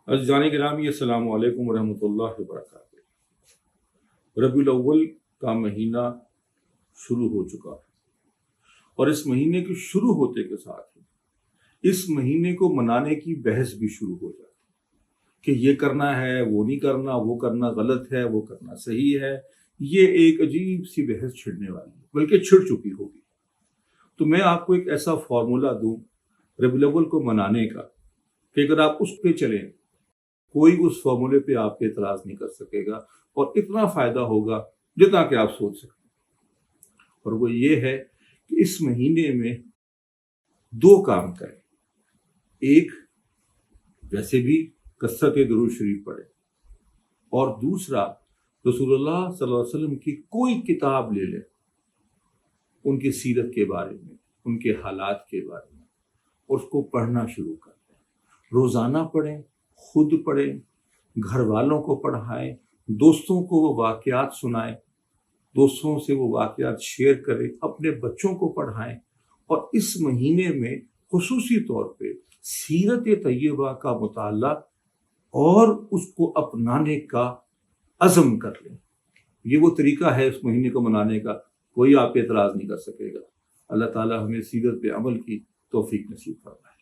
عزیزان گرامی، السلام علیکم ورحمۃ اللہ وبرکاتہ۔ ربیع الاول کا مہینہ شروع ہو چکا ہے، اور اس مہینے کے شروع ہوتے کے ساتھ ہی اس مہینے کو منانے کی بحث بھی شروع ہو جاتی ہے کہ یہ کرنا ہے، وہ نہیں کرنا، وہ کرنا غلط ہے، وہ کرنا صحیح ہے۔ یہ ایک عجیب سی بحث چھڑنے والی ہے، بلکہ چھڑ چکی ہوگی۔ تو میں آپ کو ایک ایسا فارمولہ دوں ربیع الاول کو منانے کا کہ اگر آپ اس پہ چلیں، کوئی اس فارمولے پہ آپ کے اعتراض نہیں کر سکے گا، اور اتنا فائدہ ہوگا جتنا کہ آپ سوچ سکتے ہیں۔ اور وہ یہ ہے کہ اس مہینے میں دو کام کریں۔ ایک، ویسے بھی کثرت درود شریف پڑھیں، اور دوسرا رسول اللہ صلی اللہ علیہ وسلم کی کوئی کتاب لے لیں، ان کی سیرت کے بارے میں، ان کے حالات کے بارے میں، اور اس کو پڑھنا شروع کر دیں۔ روزانہ پڑھیں، خود پڑھیں، گھر والوں کو پڑھائیں، دوستوں کو وہ واقعات سنائیں، دوستوں سے وہ واقعات شیئر کریں، اپنے بچوں کو پڑھائیں، اور اس مہینے میں خصوصی طور پہ سیرت طیبہ کا مطالعہ اور اس کو اپنانے کا عزم کر لیں۔ یہ وہ طریقہ ہے اس مہینے کو منانے کا، کوئی آپ پہ اعتراض نہیں کر سکے گا۔ اللہ تعالیٰ ہمیں سیرت پہ عمل کی توفیق نصیب فرمائے۔